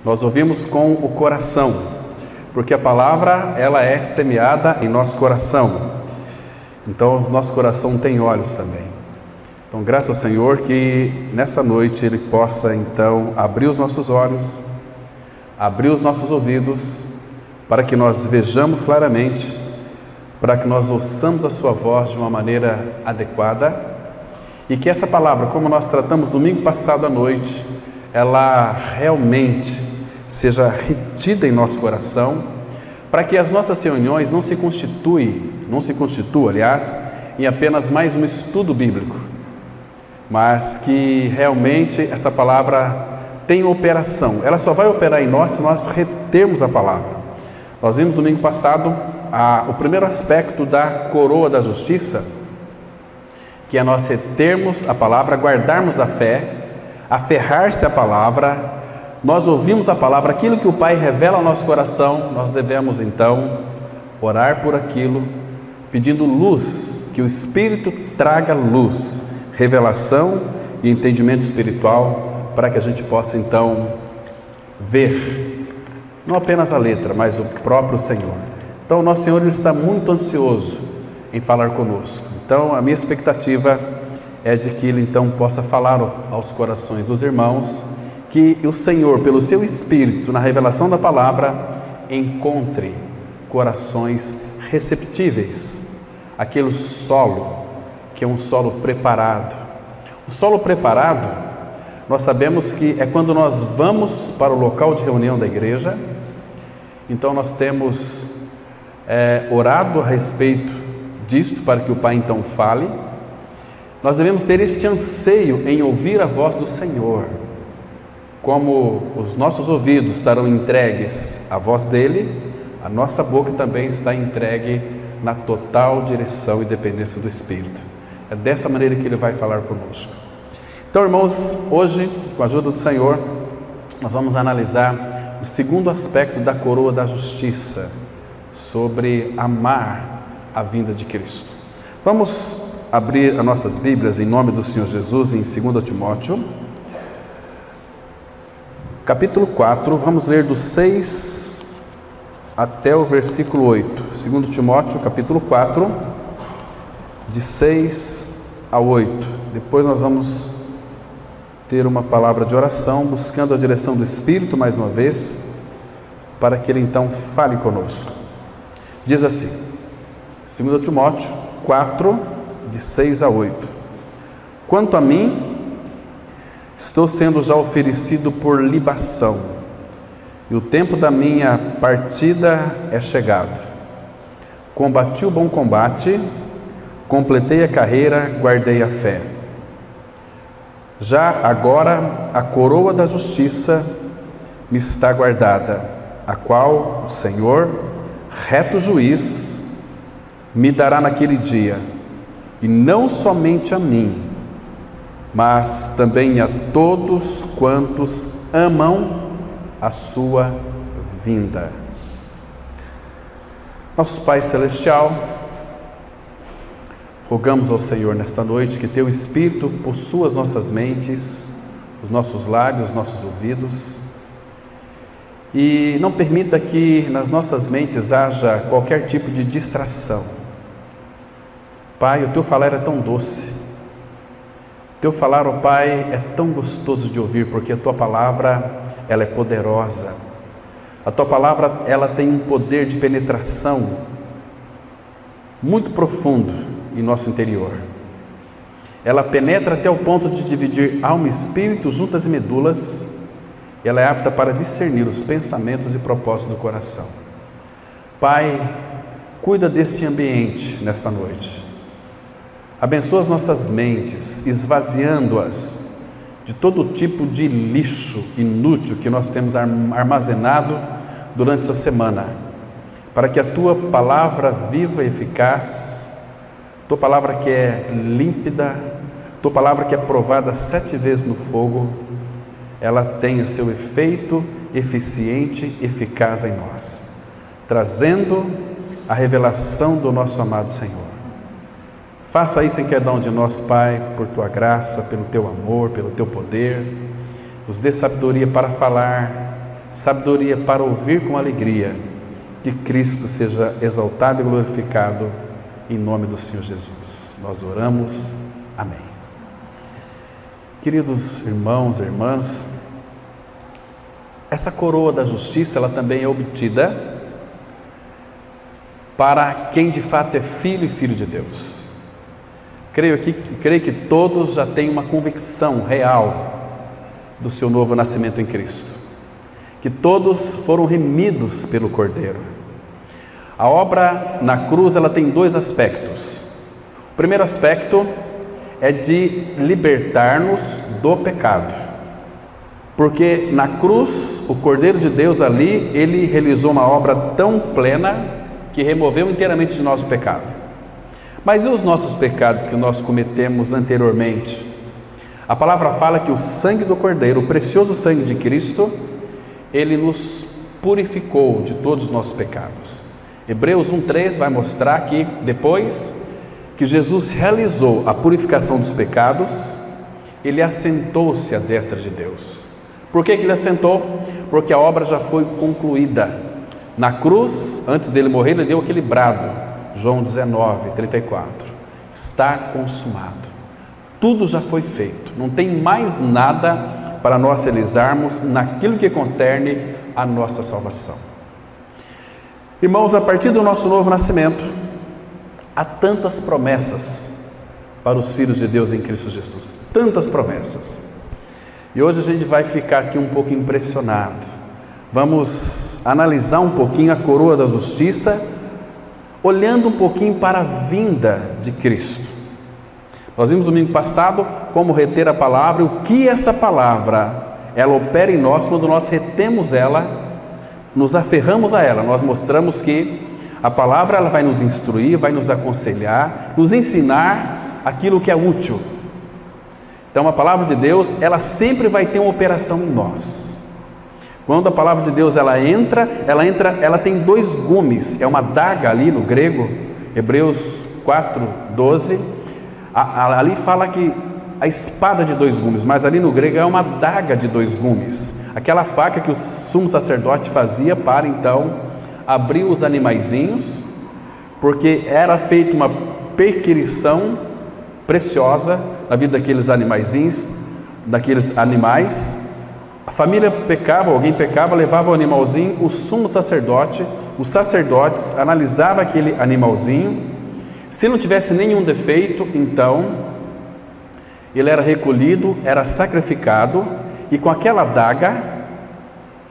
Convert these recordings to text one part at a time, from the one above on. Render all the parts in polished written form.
Nós ouvimos com o coração, porque a palavra ela é semeada em nosso coração. Então o nosso coração tem olhos também. Então graças ao Senhor que nessa noite Ele possa então abrir os nossos olhos, abrir os nossos ouvidos, para que nós vejamos claramente, para que nós ouçamos a sua voz de uma maneira adequada, e que essa palavra, como nós tratamos domingo passado à noite, ela realmente seja retida em nosso coração, para que as nossas reuniões não se constituam, aliás, em apenas mais um estudo bíblico, mas que realmente essa palavra tenha operação. Ela só vai operar em nós se nós retermos a palavra. Nós vimos domingo passado o primeiro aspecto da coroa da justiça, que é nós retermos a palavra, guardarmos a fé, aferrar-se à palavra. Nós ouvimos a palavra, aquilo que o Pai revela ao nosso coração, nós devemos então orar por aquilo, pedindo luz, que o Espírito traga luz, revelação e entendimento espiritual, para que a gente possa então ver, não apenas a letra, mas o próprio Senhor. Então o nosso Senhor Ele está muito ansioso em falar conosco. Então a minha expectativa é de que Ele então possa falar aos corações dos irmãos, que o Senhor, pelo seu Espírito, na revelação da palavra, encontre corações receptíveis, aquele solo que é um solo preparado. O solo preparado, nós sabemos que é quando nós vamos para o local de reunião da igreja. Então nós temos orado a respeito disto, para que o Pai então fale. Nós devemos ter este anseio em ouvir a voz do Senhor. Como os nossos ouvidos estarão entregues à voz dele, a nossa boca também está entregue na total direção e dependência do Espírito. É dessa maneira que Ele vai falar conosco. Então, irmãos, hoje, com a ajuda do Senhor, nós vamos analisar o segundo aspecto da coroa da justiça, sobre amar a vinda de Cristo. Vamos abrir as nossas Bíblias em nome do Senhor Jesus em 2 Timóteo, capítulo 4, vamos ler do 6 até o versículo 8. 2 Timóteo, capítulo 4, de 6 a 8. Depois nós vamos ter uma palavra de oração, buscando a direção do Espírito mais uma vez, para que Ele então fale conosco. Diz assim, 2 Timóteo 4, de 6 a 8. Quanto a mim, estou sendo já oferecido por libação, e o tempo da minha partida é chegado. Combati o bom combate, completei a carreira, guardei a fé. Já agora a coroa da justiça me está guardada, a qual o Senhor, reto juiz, me dará naquele dia, e não somente a mim, mas também a todos quantos amam a sua vinda. Nosso Pai Celestial, rogamos ao Senhor nesta noite que Teu Espírito possua as nossas mentes, os nossos lábios, os nossos ouvidos, e não permita que nas nossas mentes haja qualquer tipo de distração. Pai, o Teu falar é tão doce, Teu falar, ó Pai, é tão gostoso de ouvir, porque a Tua palavra, ela é poderosa. A Tua palavra, ela tem um poder de penetração muito profundo em nosso interior. Ela penetra até o ponto de dividir alma e espírito, juntas e medulas. Ela é apta para discernir os pensamentos e propósitos do coração. Pai, cuida deste ambiente nesta noite. Abençoa as nossas mentes, esvaziando-as de todo tipo de lixo inútil que nós temos armazenado durante essa semana, para que a Tua palavra viva e eficaz, Tua palavra que é límpida, Tua palavra que é provada 7 vezes no fogo, ela tenha seu efeito eficiente e eficaz em nós, trazendo a revelação do nosso amado Senhor. Faça isso em cada um de nós, Pai, por Tua graça, pelo Teu amor, pelo Teu poder. Nos dê sabedoria para falar, sabedoria para ouvir com alegria. Que Cristo seja exaltado e glorificado em nome do Senhor Jesus. Nós oramos. Amém. Queridos irmãos e irmãs, essa coroa da justiça, ela também é obtida para quem de fato é filho e filho de Deus. Creio que todos já têm uma convicção real do seu novo nascimento em Cristo, que todos foram remidos pelo Cordeiro. A obra na cruz, ela tem dois aspectos. O primeiro aspecto é de libertar-nos do pecado, porque na cruz o Cordeiro de Deus ali, ele realizou uma obra tão plena que removeu inteiramente de nós o pecado. Mas e os nossos pecados que nós cometemos anteriormente? A palavra fala que o sangue do Cordeiro, o precioso sangue de Cristo, ele nos purificou de todos os nossos pecados. Hebreus 1:3 vai mostrar que depois que Jesus realizou a purificação dos pecados, ele assentou-se à destra de Deus. Por que ele assentou? Porque a obra já foi concluída. Na cruz, antes dele morrer, ele deu aquele brado, João 19:34, está consumado. Tudo já foi feito, não tem mais nada para nós realizarmos naquilo que concerne a nossa salvação. Irmãos, a partir do nosso novo nascimento, há tantas promessas para os filhos de Deus em Cristo Jesus, tantas promessas. E hoje a gente vai ficar aqui um pouco impressionado. Vamos analisar um pouquinho a coroa da justiça, olhando um pouquinho para a vinda de Cristo. Nós vimos no domingo passado como reter a palavra, o que essa palavra, ela opera em nós quando nós retemos ela, nos aferramos a ela. Nós mostramos que a palavra, ela vai nos instruir, vai nos aconselhar, nos ensinar aquilo que é útil. Então a palavra de Deus, ela sempre vai ter uma operação em nós. Quando a palavra de Deus ela tem dois gumes, é uma adaga ali no grego, Hebreus 4:12, ali fala que a espada de dois gumes, mas ali no grego é uma adaga de dois gumes, aquela faca que o sumo sacerdote fazia para então abrir os animaizinhos, porque era feita uma perquirição preciosa na vida daqueles animaizinhos, daqueles animais. A família pecava, alguém pecava, levava o animalzinho, o sumo sacerdote, os sacerdotes analisavam aquele animalzinho. Se não tivesse nenhum defeito, então ele era recolhido, era sacrificado, e com aquela adaga,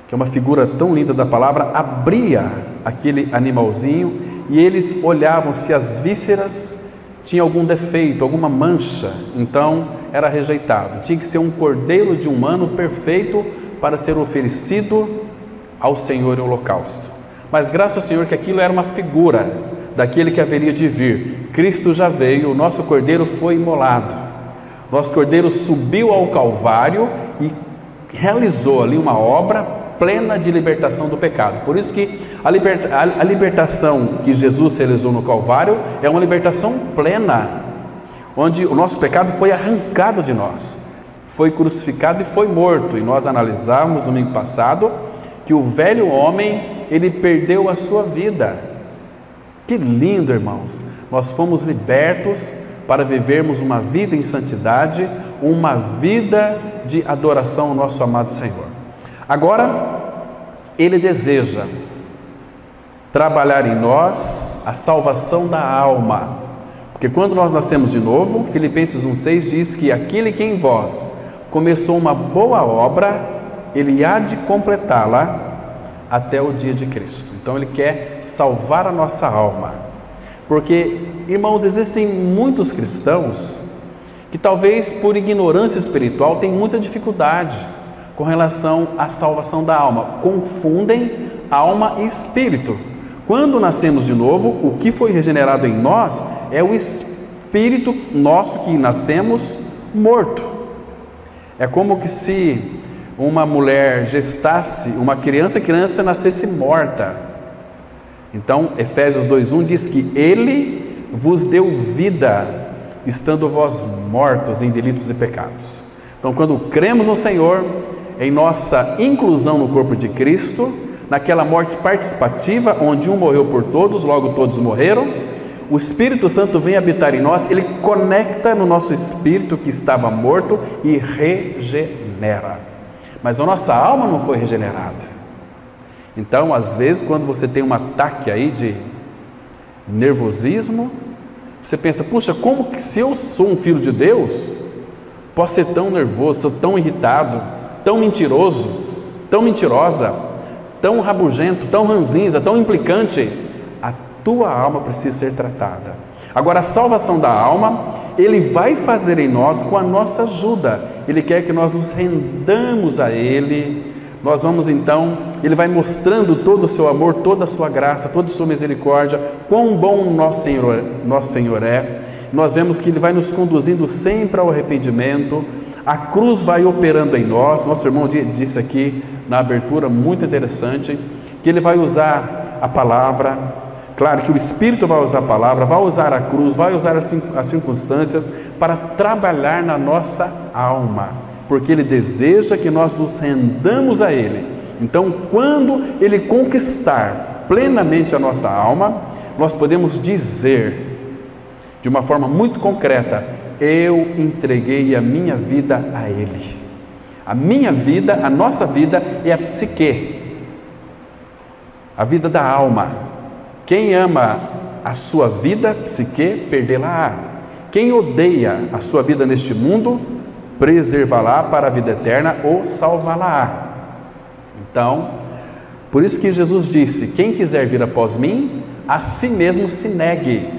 que é uma figura tão linda da palavra, abria aquele animalzinho e eles olhavam se as vísceras tinham algum defeito, alguma mancha, então era rejeitado. Tinha que ser um cordeiro de um ano perfeito para ser oferecido ao Senhor em holocausto. Mas graças ao Senhor que aquilo era uma figura daquele que haveria de vir. Cristo já veio, o nosso cordeiro foi imolado. Nosso cordeiro subiu ao Calvário e realizou ali uma obra plena de libertação do pecado. Por isso que a libertação que Jesus realizou no Calvário é uma libertação plena, onde o nosso pecado foi arrancado de nós, foi crucificado e foi morto. E nós analisamos no domingo passado que o velho homem, ele perdeu a sua vida. Que lindo, irmãos! Nós fomos libertos para vivermos uma vida em santidade, uma vida de adoração ao nosso amado Senhor. Agora, Ele deseja trabalhar em nós a salvação da alma, porque quando nós nascemos de novo, Filipenses 1:6 diz que aquele que em vós começou uma boa obra, Ele há de completá-la até o dia de Cristo. Então Ele quer salvar a nossa alma, porque, irmãos, existem muitos cristãos que talvez por ignorância espiritual têm muita dificuldade com relação à salvação da alma, confundem alma e espírito. Quando nascemos de novo, o que foi regenerado em nós é o espírito nosso que nascemos morto. É como que se uma mulher gestasse uma criança, a criança nascesse morta. Então, Efésios 2:1 diz que Ele vos deu vida, estando vós mortos em delitos e pecados. Então, quando cremos no Senhor, em nossa inclusão no corpo de Cristo, naquela morte participativa, onde um morreu por todos, logo todos morreram. O Espírito Santo vem habitar em nós, ele conecta no nosso espírito que estava morto e regenera. Mas a nossa alma não foi regenerada. Então, às vezes, quando você tem um ataque aí de nervosismo, você pensa, puxa, como que se eu sou um filho de Deus, posso ser tão nervoso, tão irritado, tão mentiroso, tão mentirosa, tão rabugento, tão ranzinza, tão implicante? A tua alma precisa ser tratada. Agora, a salvação da alma, Ele vai fazer em nós com a nossa ajuda. Ele quer que nós nos rendamos a Ele. Nós vamos então, Ele vai mostrando todo o seu amor, toda a sua graça, toda a sua misericórdia, quão bom nosso Senhor é. Nós vemos que Ele vai nos conduzindo sempre ao arrependimento. A cruz vai operando em nós. Nosso irmão disse aqui na abertura, muito interessante, que Ele vai usar a palavra. Claro que o Espírito vai usar a palavra, vai usar a cruz, vai usar as circunstâncias para trabalhar na nossa alma, porque Ele deseja que nós nos rendamos a Ele. Então, quando Ele conquistar plenamente a nossa alma, nós podemos dizer de uma forma muito concreta: eu entreguei a minha vida a Ele. A minha vida, a nossa vida é a psique, a vida da alma. Quem ama a sua vida, psique, perdê-la-á. Quem odeia a sua vida neste mundo, preservá-la para a vida eterna ou salvá-la. Então, por isso que Jesus disse: quem quiser vir após mim, a si mesmo se negue.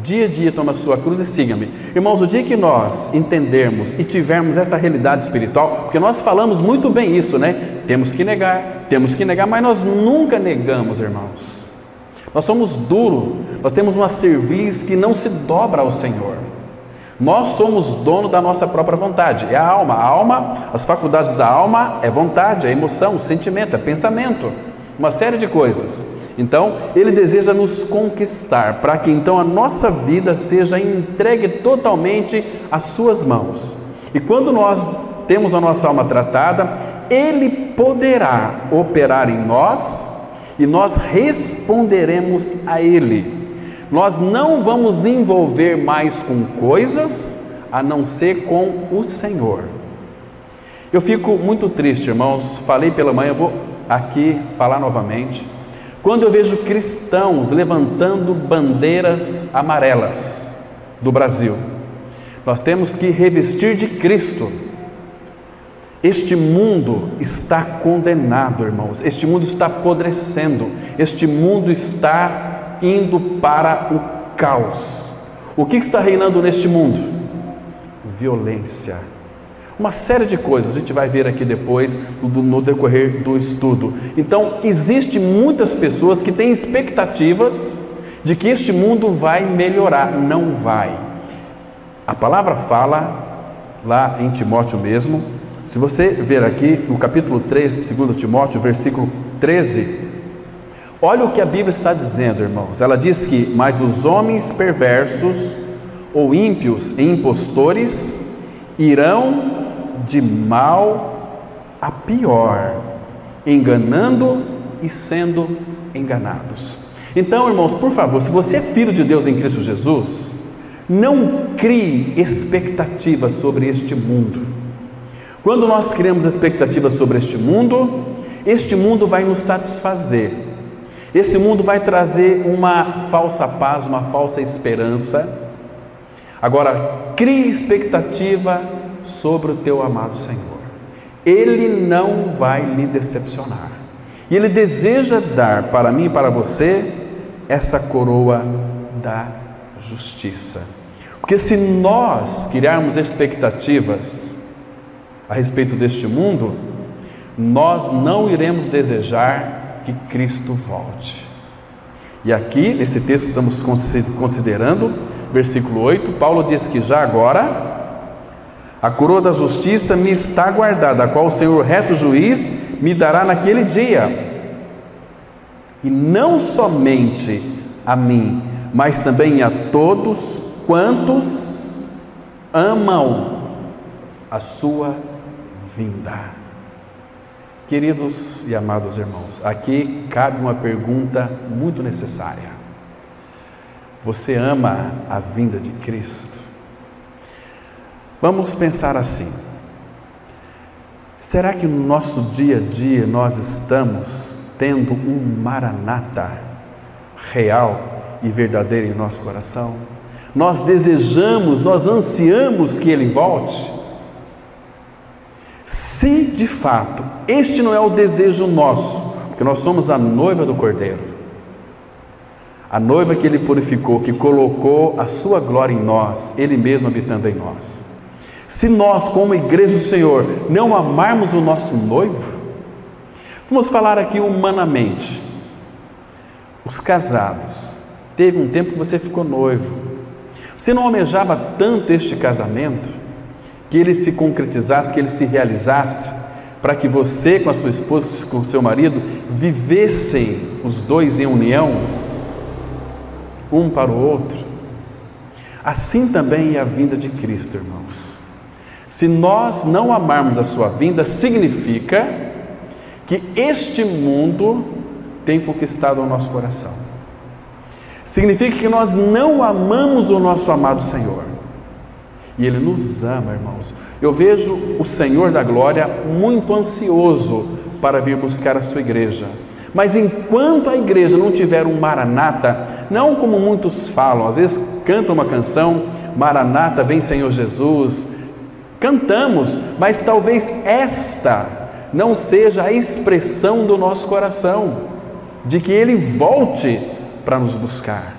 Dia a dia toma a sua cruz e siga-me. Irmãos, o dia que nós entendermos e tivermos essa realidade espiritual, porque nós falamos muito bem isso, né? Temos que negar, mas nós nunca negamos, irmãos. Nós somos duros, nós temos uma cerviz que não se dobra ao Senhor. Nós somos dono da nossa própria vontade, é a alma, as faculdades da alma é vontade, é emoção, sentimento, é pensamento, uma série de coisas. Então, Ele deseja nos conquistar, para que então a nossa vida seja entregue totalmente às suas mãos. E quando nós temos a nossa alma tratada, Ele poderá operar em nós e nós responderemos a Ele. Nós não vamos envolver mais com coisas, a não ser com o Senhor. Eu fico muito triste, irmãos, falei pela manhã, eu vou aqui falar novamente, quando eu vejo cristãos levantando bandeiras amarelas do Brasil. Nós temos que revestir de Cristo. Este mundo está condenado, irmãos, este mundo está apodrecendo, este mundo está indo para o caos. O que está reinando neste mundo? Violência. Uma série de coisas, a gente vai ver aqui depois, no decorrer do estudo. Então, existem muitas pessoas que têm expectativas de que este mundo vai melhorar. Não vai. A palavra fala, lá em Timóteo mesmo, se você ver aqui no capítulo 3, 2 Timóteo, versículo 13, olha o que a Bíblia está dizendo, irmãos. Ela diz que, mas os homens perversos, ou ímpios e impostores, irão de mal a pior, enganando e sendo enganados. Então, irmãos, por favor, se você é filho de Deus em Cristo Jesus, não crie expectativas sobre este mundo. Quando nós criamos expectativas sobre este mundo vai nos satisfazer. Esse mundo vai trazer uma falsa paz, uma falsa esperança. Agora, crie expectativa sobre o teu amado Senhor. Ele não vai lhe decepcionar. E Ele deseja dar para mim e para você essa coroa da justiça. Porque se nós criarmos expectativas a respeito deste mundo, nós não iremos desejar que Cristo volte. E aqui, nesse texto que estamos considerando, versículo 8, Paulo diz que já agora a coroa da justiça me está guardada, a qual o Senhor, reto juiz, me dará naquele dia. E não somente a mim, mas também a todos quantos amam a sua vinda. Queridos e amados irmãos, aqui cabe uma pergunta muito necessária. Você ama a vinda de Cristo? Vamos pensar assim. Será que no nosso dia a dia nós estamos tendo um Maranata real e verdadeiro em nosso coração? Nós desejamos, nós ansiamos que Ele volte? Se de fato este não é o desejo nosso, porque nós somos a noiva do Cordeiro, a noiva que Ele purificou, que colocou a sua glória em nós, Ele mesmo habitando em nós. Se nós, como igreja do Senhor, não amarmos o nosso noivo, vamos falar aqui humanamente. Os casados, teve um tempo que você ficou noivo, você não almejava tanto este casamento, que ele se concretizasse, que ele se realizasse, para que você com a sua esposa, com o seu marido, vivessem os dois em união, um para o outro. Assim também é a vinda de Cristo, irmãos. Se nós não amarmos a sua vinda, significa que este mundo tem conquistado o nosso coração. Significa que nós não amamos o nosso amado Senhor. E Ele nos ama, irmãos. Eu vejo o Senhor da glória muito ansioso para vir buscar a sua igreja. Mas enquanto a igreja não tiver um Maranata, não como muitos falam, às vezes cantam uma canção, Maranata, vem Senhor Jesus, cantamos, mas talvez esta não seja a expressão do nosso coração, de que Ele volte para nos buscar,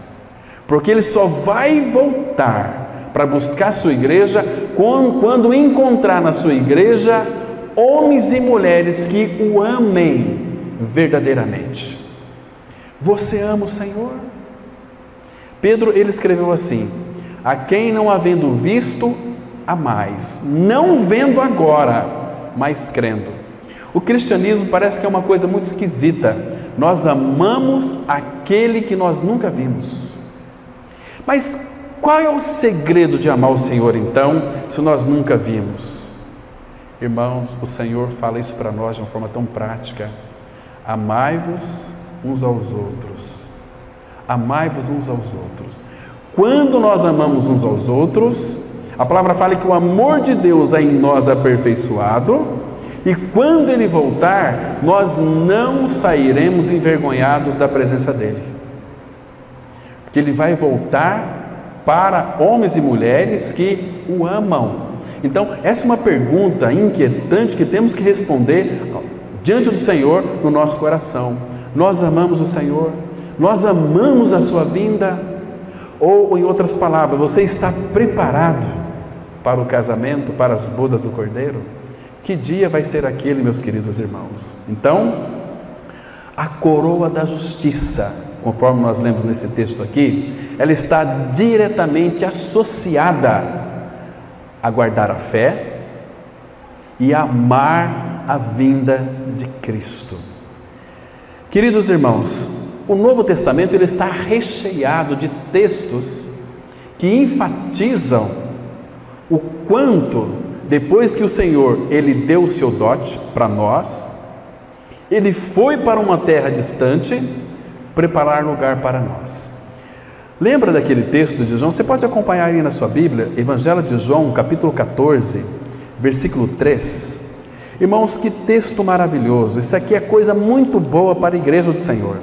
porque Ele só vai voltar para buscar a sua igreja quando encontrar na sua igreja homens e mulheres que o amem verdadeiramente. Você ama o Senhor? Pedro, ele escreveu assim: a quem não havendo visto, amais, não vendo agora, mas crendo. O cristianismo parece que é uma coisa muito esquisita. Nós amamos aquele que nós nunca vimos. Mas qual é o segredo de amar o Senhor então, se nós nunca vimos? Irmãos, o Senhor fala isso para nós de uma forma tão prática. Amai-vos uns aos outros. Amai-vos uns aos outros. Quando nós amamos uns aos outros, a palavra fala que o amor de Deus é em nós aperfeiçoado, e quando Ele voltar, nós não sairemos envergonhados da presença dEle. Porque Ele vai voltar para homens e mulheres que o amam. Então, essa é uma pergunta inquietante que temos que responder diante do Senhor no nosso coração. Nós amamos o Senhor? Nós amamos a sua vinda? Ou, em outras palavras, você está preparado para o casamento, para as bodas do Cordeiro? Que dia vai ser aquele, meus queridos irmãos? Então, a coroa da justiça, conforme nós lemos nesse texto aqui, ela está diretamente associada a guardar a fé e a amar a vinda de Cristo. Queridos irmãos, o Novo Testamento ele está recheado de textos que enfatizam o quanto, depois que o Senhor ele deu o seu dote para nós, Ele foi para uma terra distante preparar lugar para nós. Lembra daquele texto de João? Você pode acompanhar aí na sua Bíblia, Evangelho de João, capítulo 14, versículo 3. Irmãos, que texto maravilhoso! Isso aqui é coisa muito boa para a igreja do Senhor.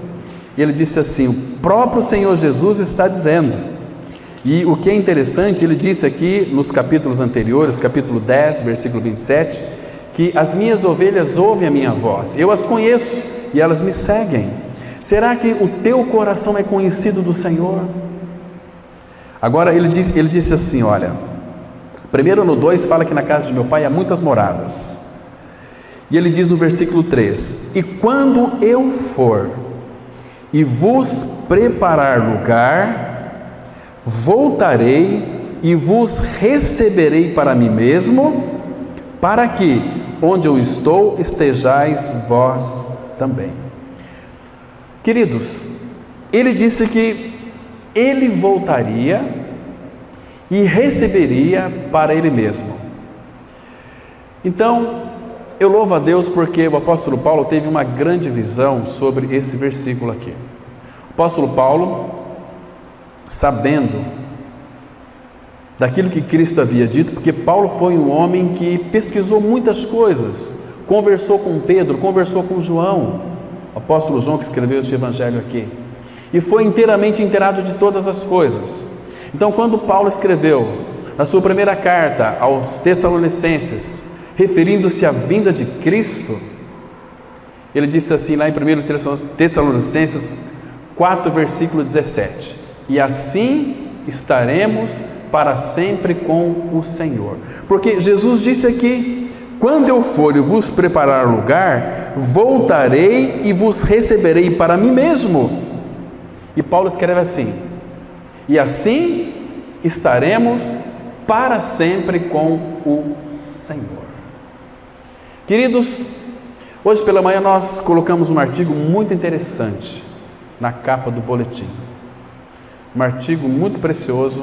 Ele disse assim: o próprio Senhor Jesus está dizendo, e o que é interessante, ele disse aqui nos capítulos anteriores, capítulo 10, versículo 27, que as minhas ovelhas ouvem a minha voz, eu as conheço e elas me seguem. Será que o teu coração é conhecido do Senhor? Agora ele disse assim, olha, primeiro no 2 fala que na casa de meu pai há muitas moradas, e ele diz no versículo 3, e quando eu for e vos preparar lugar, voltarei e vos receberei para mim mesmo, para que onde eu estou estejais vós também. Queridos, ele disse que ele voltaria e receberia para ele mesmo. Então, eu louvo a Deus porque o apóstolo Paulo teve uma grande visão sobre esse versículo aqui. O apóstolo Paulo, sabendo daquilo que Cristo havia dito, porque Paulo foi um homem que pesquisou muitas coisas, conversou com Pedro, conversou com João, o apóstolo João que escreveu este evangelho aqui, e foi inteiramente inteirado de todas as coisas. Então, quando Paulo escreveu na sua primeira carta aos Tessalonicenses, referindo-se à vinda de Cristo, ele disse assim lá em 1 Tessalonicenses 4, versículo 17: e assim estaremos para sempre com o Senhor. Porque Jesus disse aqui: quando eu for e vos preparar lugar, voltarei e vos receberei para mim mesmo. E Paulo escreve assim: e assim estaremos para sempre com o Senhor. Queridos, hoje pela manhã nós colocamos um artigo muito interessante na capa do boletim, um artigo muito precioso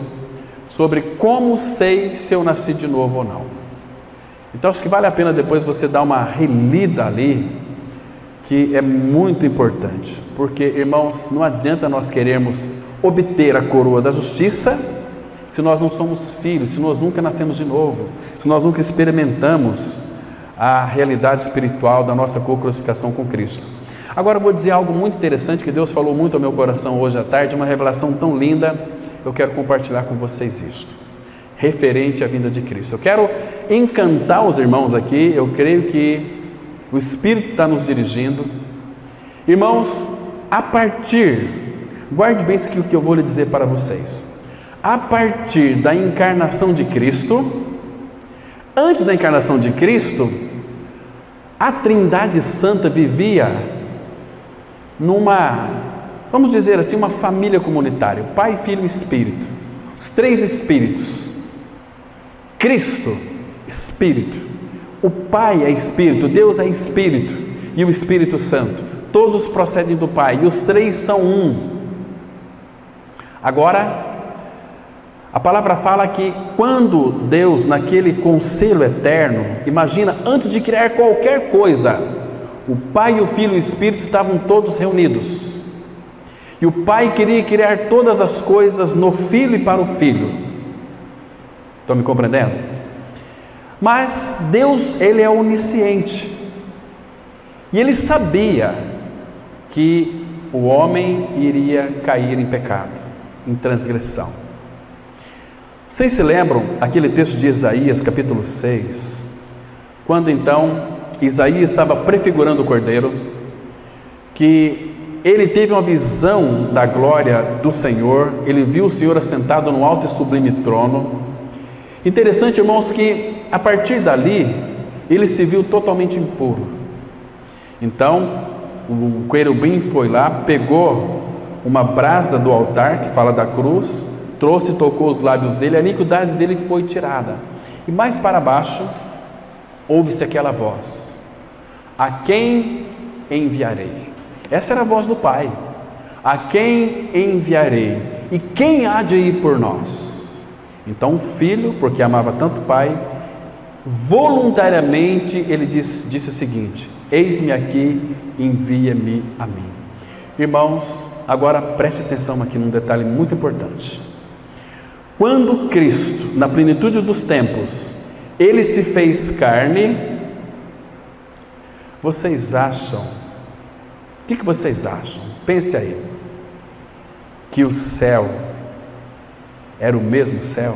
sobre como sei se eu nasci de novo ou não. Então acho que vale a pena depois você dar uma relida ali, que é muito importante, porque, irmãos, não adianta nós querermos obter a coroa da justiça se nós não somos filhos, se nós nunca nascemos de novo, se nós nunca experimentamos a realidade espiritual da nossa co-crucificação com Cristo. Agora eu vou dizer algo muito interessante que Deus falou muito ao meu coração hoje à tarde, uma revelação tão linda. Eu quero compartilhar com vocês isto, referente à vinda de Cristo. Eu quero encantar os irmãos aqui, eu creio que o Espírito está nos dirigindo. Irmãos, a partir, guarde bem isso que eu vou lhe dizer para vocês, a partir da encarnação de Cristo, antes da encarnação de Cristo, a Trindade Santa vivia numa, vamos dizer assim, uma família comunitária, Pai, Filho e Espírito, os três Espíritos. Cristo, Espírito, o Pai é Espírito, Deus é Espírito, e o Espírito Santo, todos procedem do Pai, e os três são um. Agora, a palavra fala que quando Deus, naquele conselho eterno, imagina, antes de criar qualquer coisa, o Pai, o Filho e o Espírito estavam todos reunidos, e o Pai queria criar todas as coisas no Filho e para o Filho. Estão me compreendendo? Mas Deus, Ele é onisciente, e Ele sabia que o homem iria cair em pecado, em transgressão. Vocês se lembram aquele texto de Isaías, capítulo 6, quando então Isaías estava prefigurando o Cordeiro, que ele teve uma visão da glória do Senhor, ele viu o Senhor assentado no alto e sublime trono. Interessante, irmãos, que a partir dali, ele se viu totalmente impuro. Então, o querubim foi lá, pegou uma brasa do altar, que fala da cruz, trouxe e tocou os lábios dele, a iniquidade dele foi tirada. E mais para baixo, ouve-se aquela voz: a quem enviarei? Essa era a voz do Pai: a quem enviarei? E quem há de ir por nós? Então o filho, porque amava tanto o Pai, voluntariamente ele disse o seguinte: eis-me aqui, envia-me a mim. Irmãos, agora preste atenção aqui num detalhe muito importante. Quando Cristo, na plenitude dos tempos, Ele se fez carne, vocês acham, o que vocês acham? Pense aí, que o céu era o mesmo céu?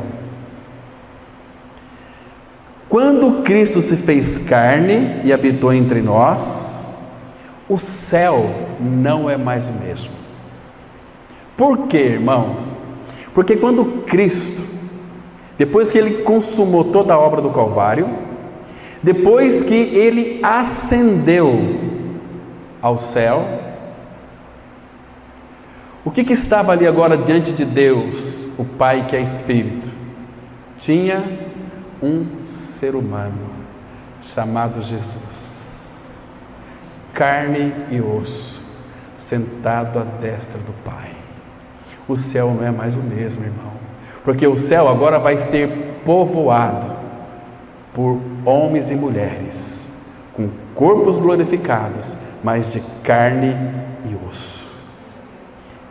Quando Cristo se fez carne e habitou entre nós, o céu não é mais o mesmo. Por quê, irmãos? Porque quando Cristo, depois que Ele consumou toda a obra do Calvário, depois que Ele ascendeu ao céu, o que estava ali agora diante de Deus, o Pai que é Espírito? Tinha um ser humano chamado Jesus, carne e osso, sentado à destra do Pai. O céu não é mais o mesmo, irmão, porque o céu agora vai ser povoado por homens e mulheres com corpos glorificados, mas de carne e osso.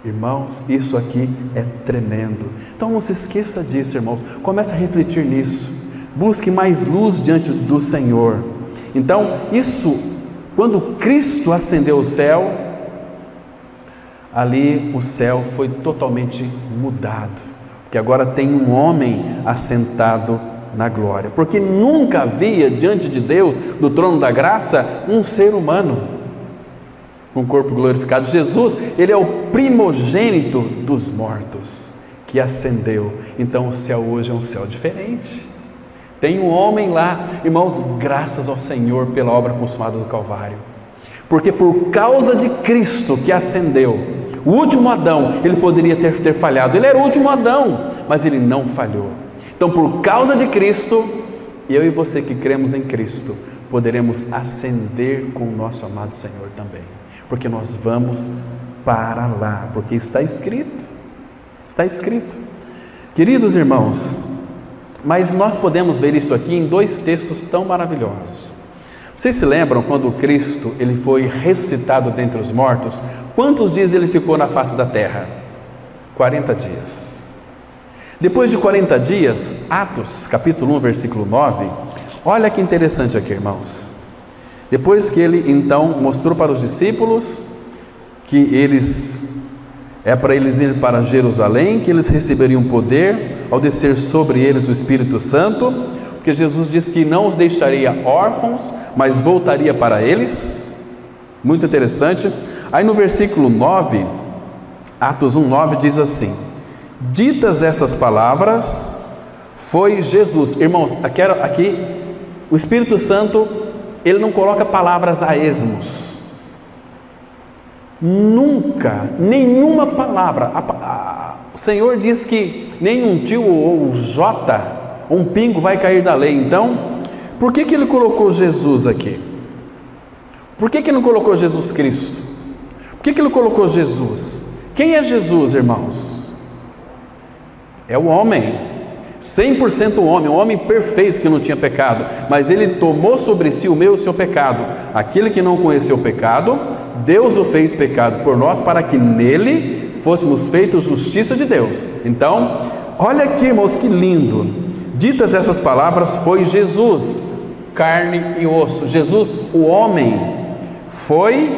Irmãos, isso aqui é tremendo. Então não se esqueça disso, irmãos. Comece a refletir nisso. Busque mais luz diante do Senhor. Então, isso, quando Cristo ascendeu ao céu, ali o céu foi totalmente mudado, porque agora tem um homem assentado na glória, porque nunca havia diante de Deus, do trono da graça, um ser humano com corpo glorificado. Jesus, ele é o primogênito dos mortos, que ascendeu. Então o céu hoje é um céu diferente. Tem um homem lá, irmãos, graças ao Senhor pela obra consumada do Calvário, porque por causa de Cristo que ascendeu, o último Adão, ele poderia ter falhado, ele era o último Adão, mas ele não falhou. Então por causa de Cristo, eu e você que cremos em Cristo, poderemos ascender com o nosso amado Senhor também, porque nós vamos para lá, porque está escrito, queridos irmãos. Mas nós podemos ver isso aqui em dois textos tão maravilhosos. Vocês se lembram quando Cristo ele foi ressuscitado dentre os mortos? Quantos dias ele ficou na face da terra? 40 dias. Depois de 40 dias, Atos capítulo 1, versículo 9, olha que interessante aqui, irmãos. Depois que ele então mostrou para os discípulos que para eles ir para Jerusalém, que eles receberiam poder ao descer sobre eles o Espírito Santo, porque Jesus disse que não os deixaria órfãos, mas voltaria para eles. Muito interessante. Aí no versículo 9, Atos 1:9 diz assim: ditas essas palavras, foi Jesus. Irmãos, aqui o Espírito Santo, ele não coloca palavras a esmos. Nunca, nenhuma palavra. O Senhor diz que nenhum tio ou jota, um pingo vai cair da lei. Então, por que ele colocou Jesus aqui? Por que ele não colocou Jesus Cristo? Por que ele colocou Jesus? Quem é Jesus, irmãos? É o homem, 100% homem, um homem perfeito que não tinha pecado, mas ele tomou sobre si o meu e o seu pecado. Aquele que não conheceu o pecado, Deus o fez pecado por nós, para que nele fôssemos feitos justiça de Deus. Então, olha aqui, irmãos, que lindo. Ditas essas palavras, foi Jesus, carne e osso. Jesus, o homem, foi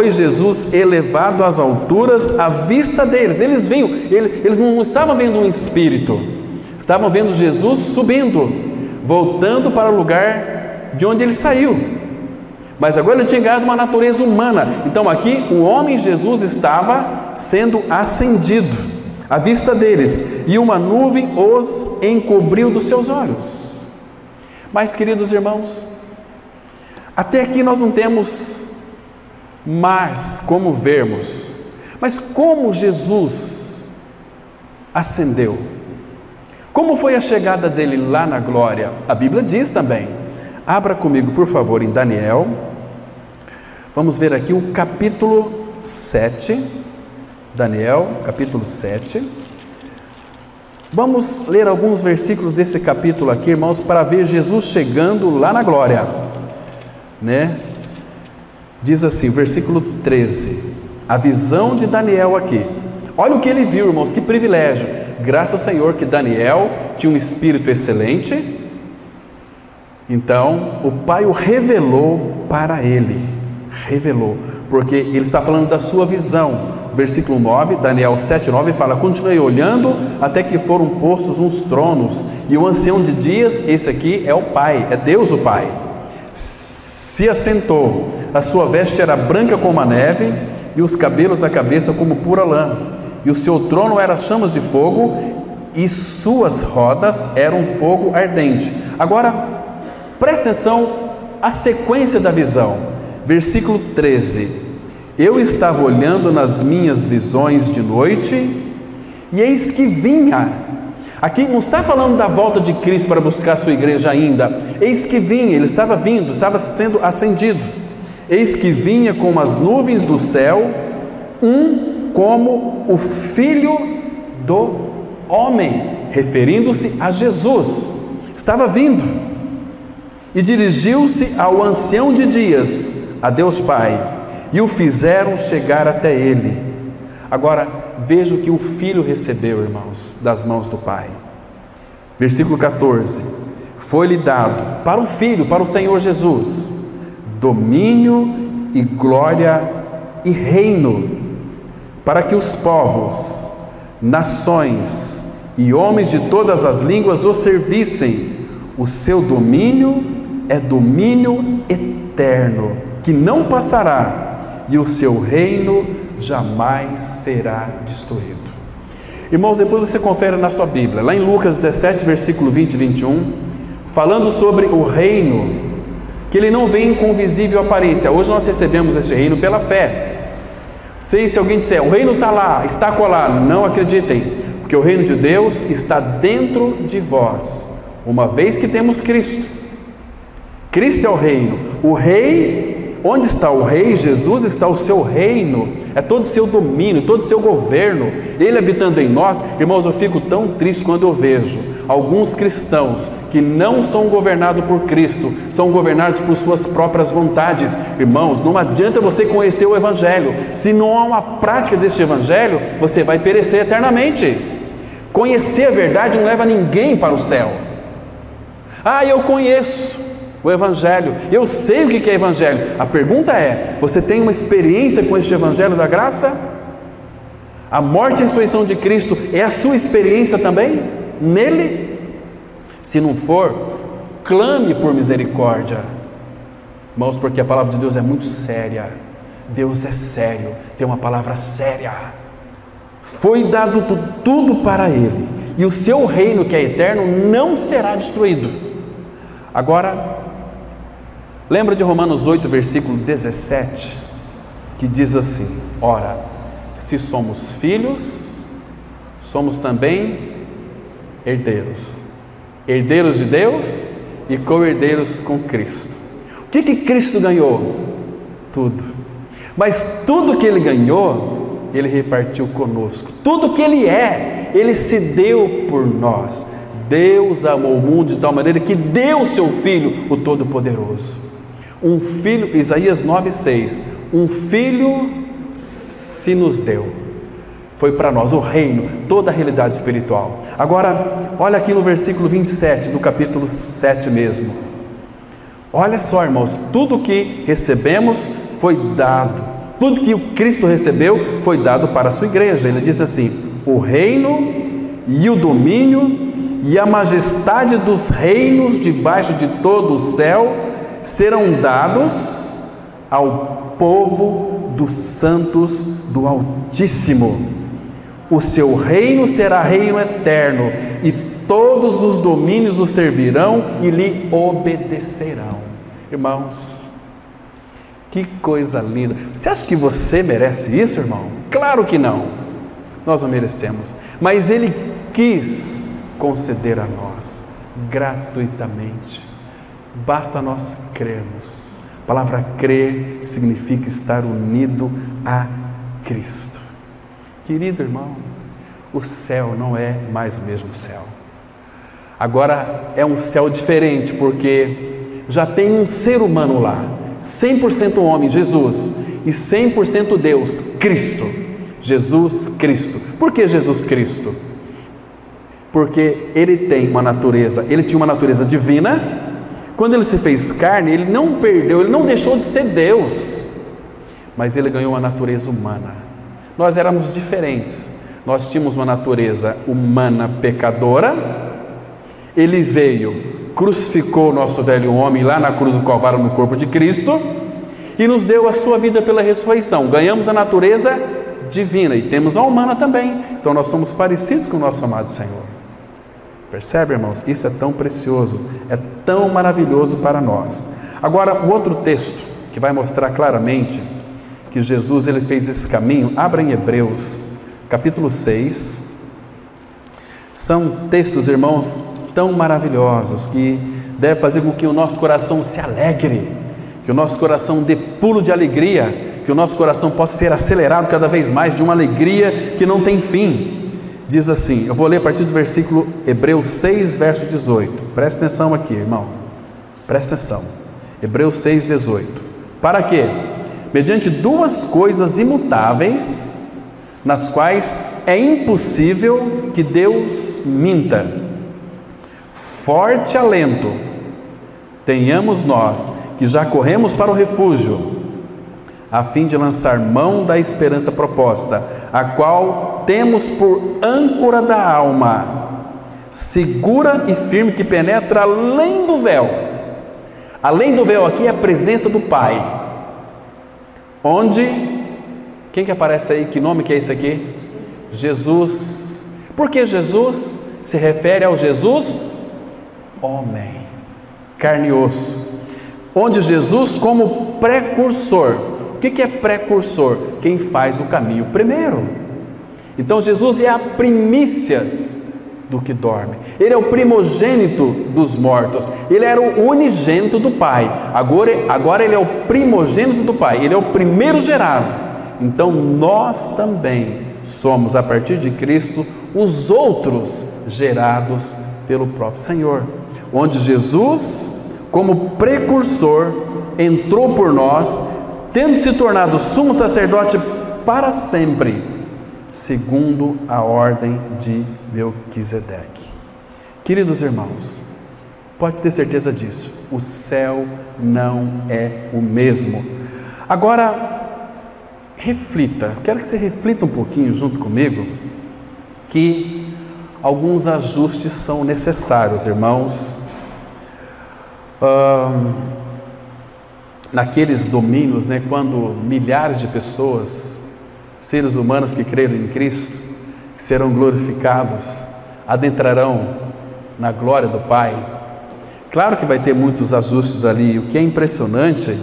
Jesus elevado às alturas à vista deles. Eles viam, eles não estavam vendo um espírito, estavam vendo Jesus subindo, voltando para o lugar de onde ele saiu. Mas agora ele tinha ganhado uma natureza humana. Então aqui o homem Jesus estava sendo ascendido à vista deles, e uma nuvem os encobriu dos seus olhos. Mas, queridos irmãos, até aqui nós não temos mais como vermos, mas como Jesus ascendeu, como foi a chegada dele lá na glória? A Bíblia diz também. Abra comigo, por favor, em Daniel. Vamos ver aqui o capítulo 7. Daniel, capítulo 7. Vamos ler alguns versículos desse capítulo aqui, irmãos, para ver Jesus chegando lá na glória, né? Diz assim, versículo 13, a visão de Daniel aqui. Olha o que ele viu, irmãos, que privilégio. Graças ao Senhor que Daniel tinha um espírito excelente. Então, o Pai o revelou para ele. Revelou, porque ele está falando da sua visão. Versículo 9, Daniel 7:9 fala: continuei olhando até que foram postos uns tronos, e o ancião de dias, esse aqui é o Pai, é Deus o Pai, se assentou. A sua veste era branca como a neve, e os cabelos da cabeça como pura lã, e o seu trono era chamas de fogo, e suas rodas eram fogo ardente. Agora, presta atenção à sequência da visão. Versículo 13: eu estava olhando nas minhas visões de noite, e eis que vinha. Aqui não está falando da volta de Cristo para buscar a sua igreja ainda. Eis que vinha, ele estava vindo, estava sendo ascendido. Eis que vinha com as nuvens do céu, como o Filho do Homem, referindo-se a Jesus. estava vindo e dirigiu-se ao ancião de dias, a Deus Pai, e o fizeram chegar até ele. Agora, veja o que o filho recebeu, irmãos, das mãos do Pai. Versículo 14: foi-lhe dado para o Filho, para o Senhor Jesus, domínio e glória e reino, para que os povos, nações e homens de todas as línguas o servissem. O seu domínio é domínio eterno, que não passará, e o seu reino jamais será destruído. Irmãos, depois você confere na sua Bíblia, lá em Lucas 17, versículo 20 e 21, falando sobre o reino, que ele não vem com visível aparência. Hoje nós recebemos esse reino pela fé. Se alguém disser, o reino está lá, está acolá, não acreditem, porque o reino de Deus está dentro de vós, uma vez que temos Cristo. Cristo é o reino. O rei, onde está o rei? Jesus, está o seu reino, é todo o seu domínio, todo o seu governo, ele habitando em nós. Irmãos, eu fico tão triste quando eu vejo alguns cristãos que não são governados por Cristo, são governados por suas próprias vontades. Irmãos, não adianta você conhecer o Evangelho, se não há uma prática deste Evangelho, você vai perecer eternamente. Conhecer a verdade não leva ninguém para o céu. Eu conheço o Evangelho, eu sei o que é Evangelho. A pergunta é, você tem uma experiência com este Evangelho da graça? A morte e a ressurreição de Cristo é a sua experiência também? Nele? Se não for, clame por misericórdia, irmãos, porque a palavra de Deus é muito séria. Deus é sério, tem uma palavra séria. Foi dado tudo para ele, e o seu reino, que é eterno, não será destruído. Agora, lembra de Romanos 8, versículo 17, que diz assim: ora, se somos filhos, somos também herdeiros, herdeiros de Deus e co-herdeiros com Cristo. O que Cristo ganhou? Tudo. Mas tudo que ele ganhou, ele repartiu conosco. Tudo que ele é, ele se deu por nós. Deus amou o mundo de tal maneira que deu o seu Filho, o Todo-Poderoso. Um filho, Isaías 9,6, um filho se nos deu. Foi para nós o reino, toda a realidade espiritual. Agora, olha aqui no versículo 27 do capítulo 7 mesmo. Olha só, irmãos, tudo que recebemos foi dado. Tudo que o Cristo recebeu foi dado para a sua igreja. Ele diz assim: o reino e o domínio e a majestade dos reinos debaixo de todo o céu serão dados ao povo dos santos do Altíssimo. O seu reino será reino eterno, e todos os domínios o servirão e lhe obedecerão. Irmãos, que coisa linda! Você acha que você merece isso, irmão? Claro que não, nós não merecemos, mas ele quis conceder a nós gratuitamente. Basta nós crermos. A palavra crer significa estar unido a Cristo. Querido irmão, o céu não é mais o mesmo céu. Agora é um céu diferente, porque já tem um ser humano lá, 100% homem, Jesus, e 100% Deus, Cristo. Jesus Cristo. Por que Jesus Cristo? Porque ele tem uma natureza, ele tinha uma natureza divina. Quando ele se fez carne, ele não perdeu, ele não deixou de ser Deus, mas ele ganhou uma natureza humana. Nós éramos diferentes, nós tínhamos uma natureza humana pecadora. Ele veio, crucificou o nosso velho homem lá na cruz do Calvário, no corpo de Cristo, e nos deu a sua vida pela ressurreição. Ganhamos a natureza divina e temos a humana também. Então nós somos parecidos com o nosso amado Senhor. Percebe, irmãos? Isso é tão precioso, é tão maravilhoso para nós. Agora, um outro texto que vai mostrar claramente que Jesus ele fez esse caminho, abra em Hebreus, capítulo 6. São textos, irmãos, tão maravilhosos que deve fazer com que o nosso coração se alegre, que o nosso coração dê pulo de alegria, que o nosso coração possa ser acelerado cada vez mais de uma alegria que não tem fim. diz assim, eu vou ler a partir do versículo Hebreus 6, verso 18. Presta atenção aqui, irmão. Presta atenção. Hebreus 6, 18. Para quê? Mediante duas coisas imutáveis, nas quais é impossível que Deus minta. Forte alento tenhamos nós, que já corremos para o refúgio, a fim de lançar mão da esperança proposta, a qual temos por âncora da alma, segura e firme, que penetra além do véu. Além do véu aqui é a presença do Pai. Onde, quem que aparece aí? Que nome que é esse aqui? Jesus. Por que Jesus? Se refere ao Jesus homem, carne e osso. Onde Jesus como precursor. O que é precursor? Quem faz o caminho primeiro. Então Jesus é a primícias do que dorme. Ele é o primogênito dos mortos. Ele era o unigênito do Pai. Agora ele é o primogênito do Pai. Ele é o primeiro gerado. Então nós também somos, a partir de Cristo, os outros gerados pelo próprio Senhor. Onde Jesus, como precursor, entrou por nós, tendo se tornado sumo sacerdote para sempre, segundo a ordem de Melquisedeque. Queridos irmãos, pode ter certeza disso, o céu não é o mesmo. Agora, reflita, quero que você reflita um pouquinho junto comigo, que alguns ajustes são necessários, irmãos. Naqueles domínios, quando milhares de pessoas, seres humanos que creram em Cristo, que serão glorificados, adentrarão na glória do Pai. Claro que vai ter muitos ajustes ali. O que é impressionante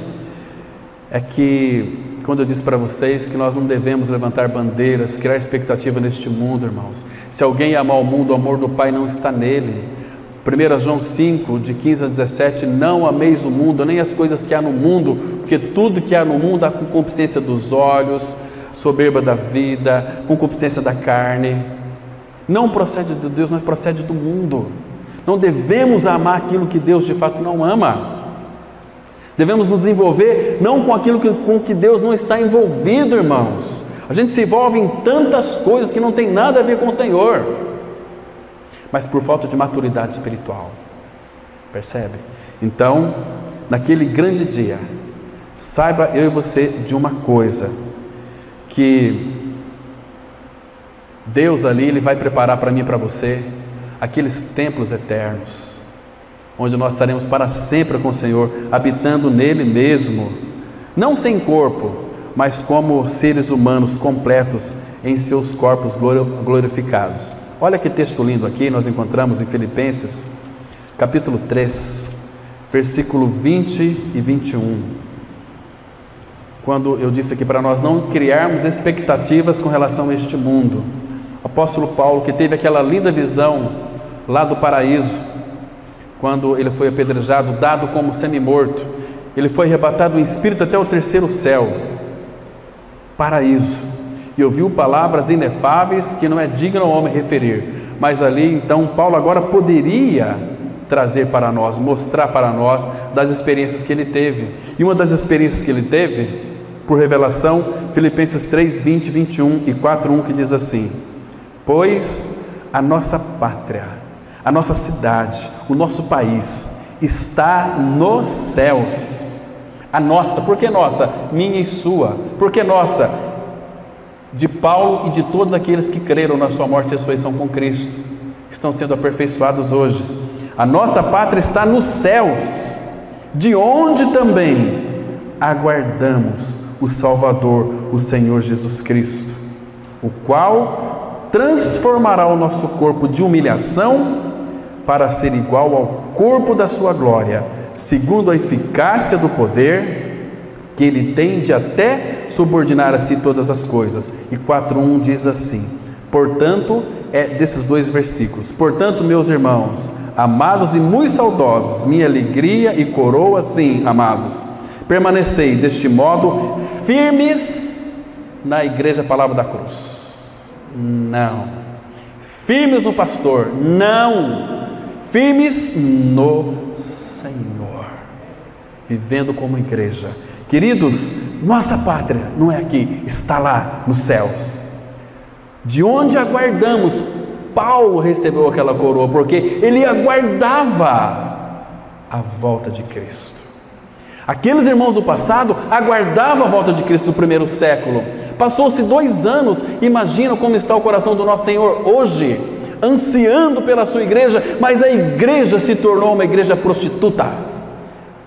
é que, quando eu disse para vocês que nós não devemos levantar bandeiras, criar expectativa neste mundo, irmãos. Se alguém amar o mundo, o amor do Pai não está nele. 1 João 5, de 15 a 17, não ameis o mundo, nem as coisas que há no mundo, porque tudo que há no mundo há concupiscência dos olhos, soberba da vida, concupiscência da carne. Não procede de Deus, mas procede do mundo. Não devemos amar aquilo que Deus de fato não ama. Devemos nos envolver não com aquilo com que Deus não está envolvido, irmãos. A gente se envolve em tantas coisas que não tem nada a ver com o Senhor, mas por falta de maturidade espiritual. Percebe? Então, naquele grande dia, saiba eu e você de uma coisa, que Deus ali, Ele vai preparar para mim e para você aqueles templos eternos, onde nós estaremos para sempre com o Senhor, habitando nele mesmo, não sem corpo, mas como seres humanos completos em seus corpos glorificados. Olha que texto lindo aqui, nós encontramos em Filipenses, capítulo 3, versículo 20 e 21. Quando eu disse aqui para nós não criarmos expectativas com relação a este mundo. O apóstolo Paulo, que teve aquela linda visão lá do paraíso, quando ele foi apedrejado, dado como semi-morto, ele foi arrebatado em espírito até o terceiro céu, paraíso, e ouviu palavras inefáveis que não é digno ao homem referir. Mas ali então Paulo agora poderia trazer para nós, mostrar para nós das experiências que ele teve. E uma das experiências que ele teve, por revelação, Filipenses 3, 20, 21 e 4, 1, que diz assim: pois a nossa pátria, a nossa cidade, o nosso país está nos céus. A nossa, por que nossa? Minha e sua. Por que nossa? De Paulo e de todos aqueles que creram na sua morte e ressurreição com Cristo, estão sendo aperfeiçoados hoje. A nossa pátria está nos céus, de onde também aguardamos o Salvador, o Senhor Jesus Cristo, o qual transformará o nosso corpo de humilhação para ser igual ao corpo da sua glória, segundo a eficácia do poder que Ele tem de até subordinar a si todas as coisas. E 4.1 diz assim, portanto, desses dois versículos: portanto, meus irmãos, amados e muito saudosos, minha alegria e coroa, sim, amados, permanecei deste modo firmes na igreja, palavra da cruz. Não, firmes no pastor, não, firmes no Senhor, vivendo como igreja. Queridos, nossa pátria não é aqui, está lá nos céus, de onde aguardamos. Paulo recebeu aquela coroa porque ele aguardava a volta de Cristo. Aqueles irmãos do passado aguardavam a volta de Cristo do primeiro século. Passou-se 2 anos, imagina como está o coração do nosso Senhor hoje, ansiando pela sua igreja, mas a igreja se tornou uma igreja prostituta,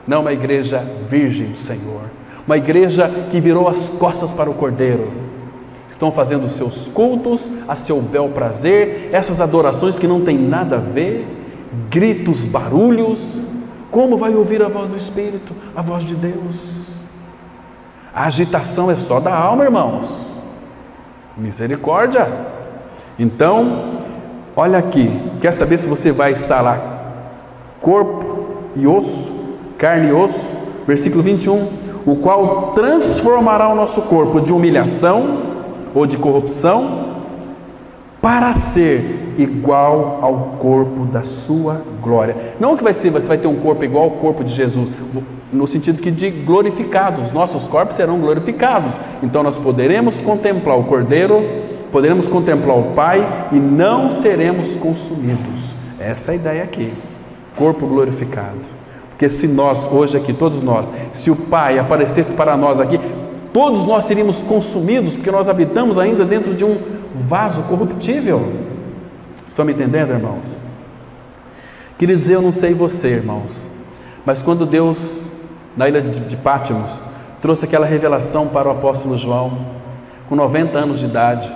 não uma igreja virgem do Senhor, uma igreja que virou as costas para o Cordeiro. Estão fazendo seus cultos a seu bel prazer, essas adorações que não tem nada a ver, gritos, barulhos. Como vai ouvir a voz do Espírito, a voz de Deus? A agitação é só da alma, irmãos. Misericórdia. Então, olha aqui, quer saber se você vai estar lá, corpo e osso, carne e osso? Versículo 21, o qual transformará o nosso corpo de humilhação ou de corrupção, para ser igual ao corpo da sua glória. Não que você vai ter um corpo igual ao corpo de Jesus, no sentido que de glorificados, nossos corpos serão glorificados, então nós poderemos contemplar o Cordeiro, poderemos contemplar o Pai e não seremos consumidos. Essa é a ideia aqui, corpo glorificado. Porque se nós, hoje aqui, todos nós, se o Pai aparecesse para nós aqui, todos nós seríamos consumidos, porque nós habitamos ainda dentro de um vaso corruptível. Estão me entendendo, irmãos? Queria dizer, eu não sei você, irmãos, mas quando Deus, na ilha de Pátimos, trouxe aquela revelação para o apóstolo João, com 90 anos de idade,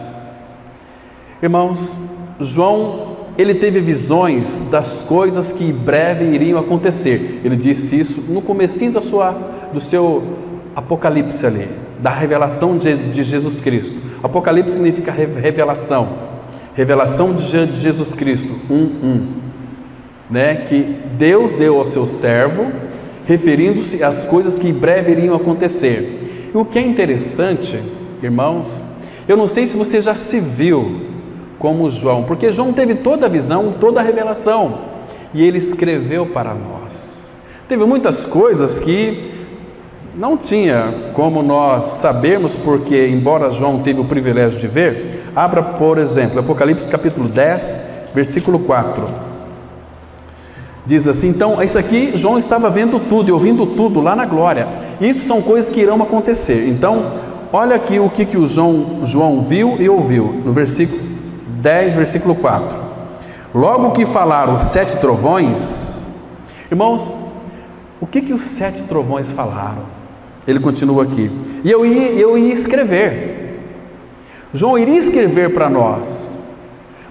irmãos, João, ele teve visões das coisas que em breve iriam acontecer. Ele disse isso no comecinho do seu Apocalipse ali, da revelação de Jesus Cristo. Apocalipse significa revelação, revelação de Jesus Cristo, né? Que Deus deu ao seu servo, referindo-se às coisas que em breve iriam acontecer. E o que é interessante, irmãos, eu não sei se você já se viu como João, porque João teve toda a visão, toda a revelação, e ele escreveu para nós. Teve muitas coisas que não tinha como nós sabermos, porque embora João teve o privilégio de ver, abra, por exemplo, Apocalipse capítulo 10, versículo 4. Diz assim, então, isso aqui, João estava vendo tudo e ouvindo tudo lá na glória. Isso são coisas que irão acontecer. Então, olha aqui o que o João viu e ouviu, no versículo 10, versículo 4. Logo que falaram os 7 trovões, irmãos, o que os 7 trovões falaram? Ele continua aqui, e eu ia escrever, João iria escrever para nós,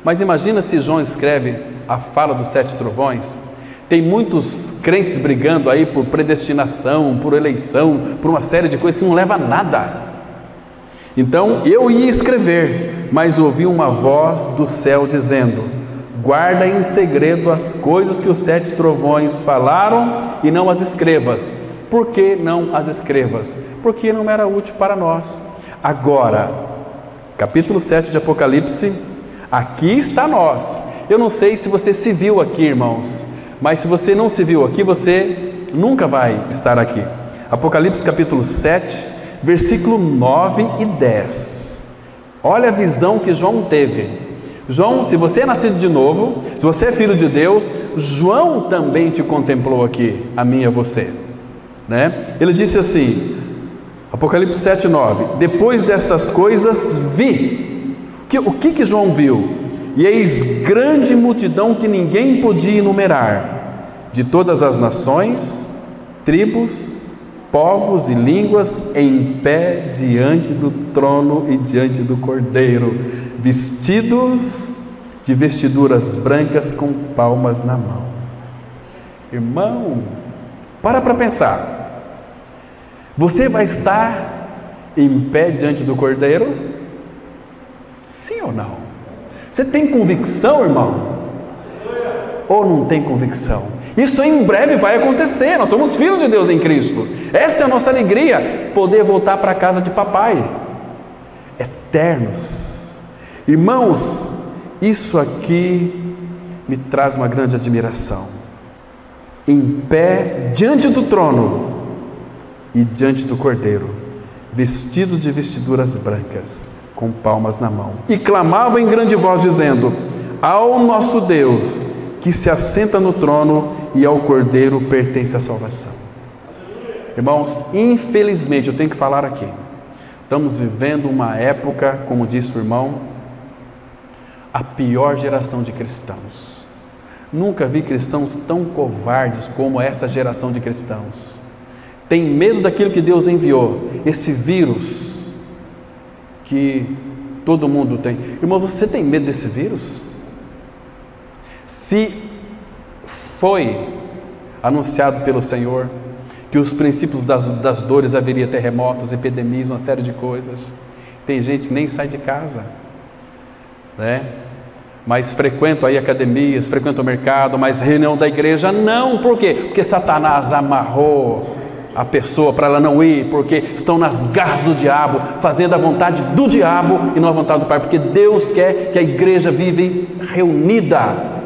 mas imagina se João escreve a fala dos 7 trovões. Tem muitos crentes brigando aí por predestinação, por eleição, por uma série de coisas que não leva a nada. Então eu ia escrever, mas ouvi uma voz do céu dizendo, guarda em segredo as coisas que os 7 trovões falaram e não as escrevas. Por que não as escrevas? Porque não era útil para nós. Agora, capítulo 7 de Apocalipse, aqui está nós. Eu não sei se você se viu aqui, irmãos, mas se você não se viu aqui, você nunca vai estar aqui. Apocalipse capítulo 7, versículo 9 e 10. Olha a visão que João teve. João, se você é nascido de novo, se você é filho de Deus, João também te contemplou aqui, a mim e a você, né? Ele disse assim, Apocalipse 7, 9, depois destas coisas vi. O que João viu? E eis grande multidão que ninguém podia enumerar, de todas as nações, tribos, povos e línguas, em pé diante do trono e diante do Cordeiro, vestidos de vestiduras brancas com palmas na mão. Irmão, para pensar. Você vai estar em pé diante do Cordeiro? Sim ou não? Você tem convicção, irmão? Ou não tem convicção? Isso em breve vai acontecer. Nós somos filhos de Deus em Cristo. Esta é a nossa alegria, poder voltar para a casa de papai, eternos. Irmãos, Isso aqui me traz uma grande admiração. Em pé diante do trono e diante do Cordeiro, vestidos de vestiduras brancas, com palmas na mão, e clamavam em grande voz, dizendo: ao nosso Deus, que se assenta no trono, e ao Cordeiro pertence a salvação. Irmãos, infelizmente, eu tenho que falar aqui, estamos vivendo uma época, como disse o irmão, a pior geração de cristãos. Nunca vi cristãos tão covardes como essa geração de cristãos. Tem medo daquilo que Deus enviou, esse vírus que todo mundo tem. Irmão, você tem medo desse vírus? Se foi anunciado pelo Senhor que os princípios das dores haveria terremotos, epidemias, uma série de coisas, tem gente que nem sai de casa, né? Mas frequento aí academias, frequento o mercado, mas reunião da igreja não. Por quê? Porque Satanás amarrou a pessoa para ela não ir, porque estão nas garras do diabo, fazendo a vontade do diabo e não a vontade do Pai, porque Deus quer que a igreja vive reunida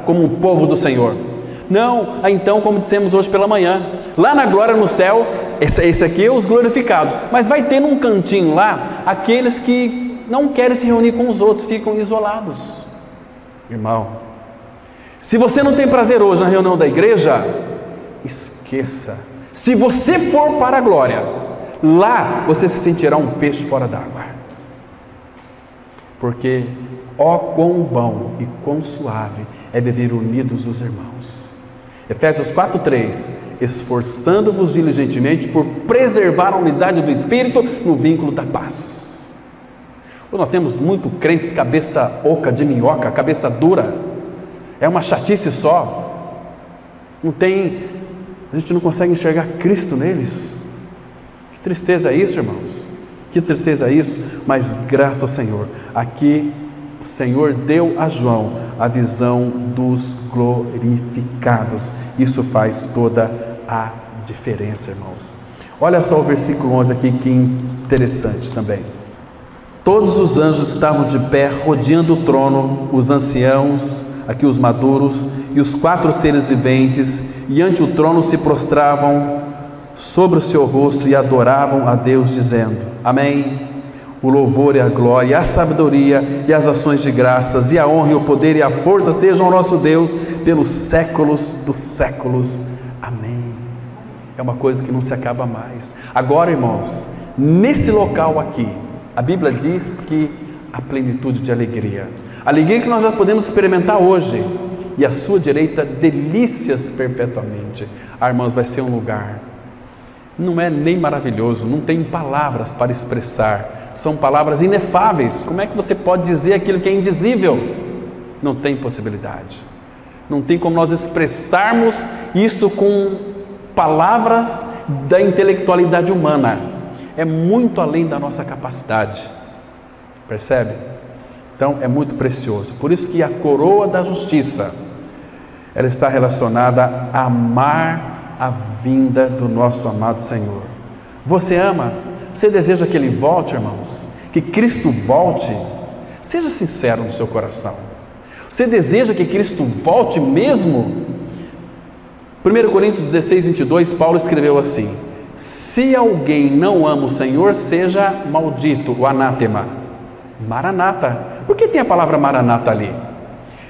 como um povo do Senhor. Não, então, como dissemos hoje pela manhã, lá na glória no céu, esse aqui é os glorificados, mas vai ter num cantinho lá aqueles que não querem se reunir com os outros, ficam isolados. Irmão, se você não tem prazer hoje na reunião da igreja, esqueça. Se você for para a glória, lá você se sentirá um peixe fora d'água. Porque, ó quão bom e quão suave é viver unidos os irmãos. Efésios 4:3, esforçando-vos diligentemente por preservar a unidade do Espírito no vínculo da paz. Nós temos muito crentes cabeça oca de minhoca, cabeça dura, é uma chatice só, a gente não consegue enxergar Cristo neles. Que tristeza é isso, irmãos, que tristeza é isso, mas graças ao Senhor, aqui o Senhor deu a João a visão dos glorificados, isso faz toda a diferença, irmãos. Olha só o versículo 11 aqui, que interessante também. Todos os anjos estavam de pé, rodeando o trono, os anciãos, aqui os maduros, e os 4 seres viventes, e ante o trono se prostravam sobre o seu rosto e adoravam a Deus, dizendo: amém. O louvor e a glória, e a sabedoria e as ações de graças, e a honra e o poder e a força sejam ao nosso Deus pelos séculos dos séculos. Amém. É uma coisa que não se acaba mais. Agora, irmãos, nesse local aqui, a Bíblia diz que a plenitude de alegria, alegria que nós já podemos experimentar hoje, e à sua direita delícias perpetuamente. Irmãos, vai ser um lugar, não é nem maravilhoso, não tem palavras para expressar, são palavras inefáveis. Como é que você pode dizer aquilo que é indizível? Não tem possibilidade, não tem como nós expressarmos isso com palavras da intelectualidade humana. É muito além da nossa capacidade, percebe? Então é muito precioso. Por isso que a coroa da justiça, ela está relacionada a amar a vinda do nosso amado Senhor. Você ama? Você deseja que Ele volte, irmãos? Que Cristo volte? Seja sincero no seu coração. Você deseja que Cristo volte mesmo? 1 Coríntios 16:22, Paulo escreveu assim: se alguém não ama o Senhor, seja maldito, o anátema. Maranata. Por que tem a palavra maranata ali?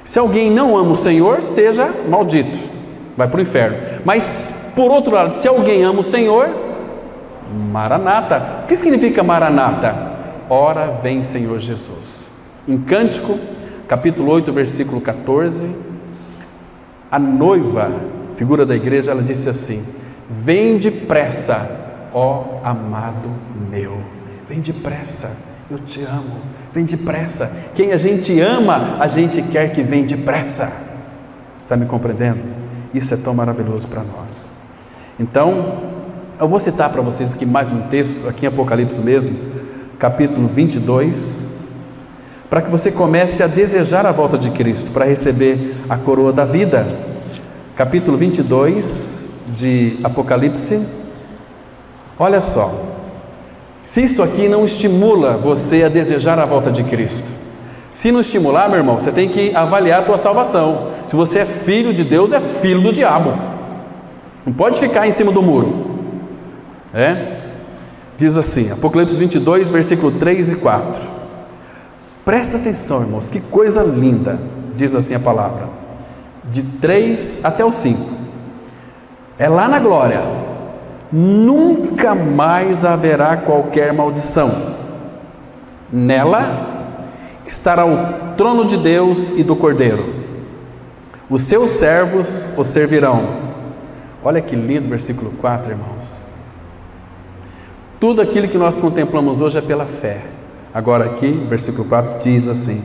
Se alguém não ama o Senhor, seja maldito, vai para o inferno. Mas, por outro lado, se alguém ama o Senhor, maranata. O que significa maranata? Ora vem Senhor Jesus. Em Cântico, capítulo 8, versículo 14, a noiva, figura da igreja, ela disse assim: vem depressa, ó amado meu, vem depressa, eu te amo, vem depressa. Quem a gente ama, a gente quer que venha depressa. Está me compreendendo? Isso é tão maravilhoso para nós. Então, eu vou citar para vocês aqui mais um texto, aqui em Apocalipse mesmo, capítulo 22, para que você comece a desejar a volta de Cristo, para receber a coroa da vida. Capítulo 22 de Apocalipse. Olha só, se isso aqui não estimula você a desejar a volta de Cristo, Se não estimular, meu irmão, você tem que avaliar a tua salvação. Se você é filho de Deus, é filho do diabo. Não pode ficar em cima do muro. Diz assim, Apocalipse 22, versículo 3 e 4. Presta atenção, irmãos, que coisa linda. Diz assim a palavra, de 3 até o 5. É lá na glória. Nunca mais haverá qualquer maldição. Nela estará o trono de Deus e do Cordeiro. Os seus servos o servirão. Olha que lindo versículo 4, irmãos. Tudo aquilo que nós contemplamos hoje é pela fé. Agora aqui, versículo 4 diz assim: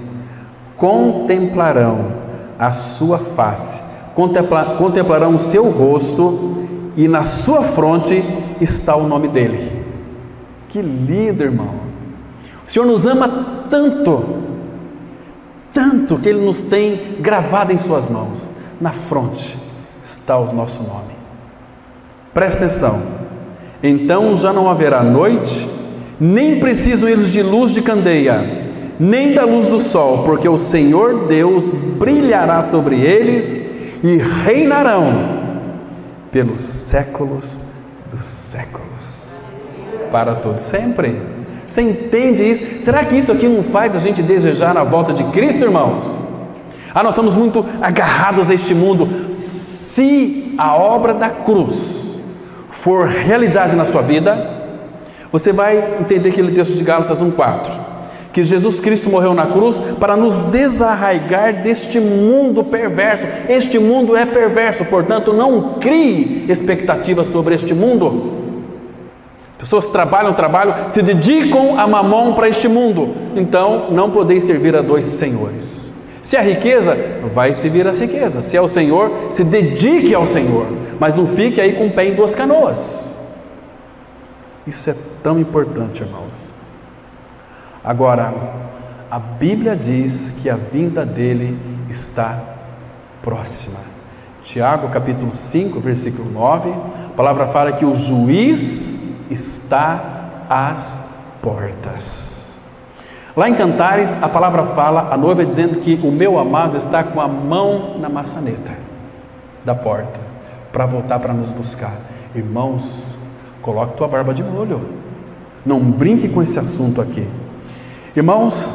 contemplarão a sua face, contemplarão o seu rosto, e na sua fronte está o nome dele. Que lindo, irmão. O Senhor nos ama tanto, tanto que Ele nos tem gravado em suas mãos. Na fronte está o nosso nome. Presta atenção. Então já não haverá noite, nem precisam eles de luz de candeia, nem da luz do sol, porque o Senhor Deus brilhará sobre eles e reinarão pelos séculos dos séculos, para todo sempre. Você entende isso? Será que isso aqui não faz a gente desejar a volta de Cristo, irmãos? Nós estamos muito agarrados a este mundo. Se a obra da cruz for realidade na sua vida, você vai entender aquele texto de Gálatas 1,4, que Jesus Cristo morreu na cruz para nos desarraigar deste mundo perverso. Este mundo é perverso, portanto não crie expectativas sobre este mundo. Pessoas trabalham, se dedicam a mamão para este mundo. Então não podeis servir a dois senhores. Se é a riqueza, vai servir as riquezas. Se é o Senhor, se dedique ao Senhor, mas não fique aí com o pé em duas canoas. Isso é tão importante, irmãos. Agora, a Bíblia diz que a vinda dele está próxima. Tiago capítulo 5, versículo 9, a palavra fala que o juiz está às portas. Lá em Cantares, a palavra fala, a noiva dizendo que o meu amado está com a mão na maçaneta da porta, para voltar para nos buscar. Irmãos, coloque tua barba de molho. Não brinque com esse assunto aqui. Irmãos,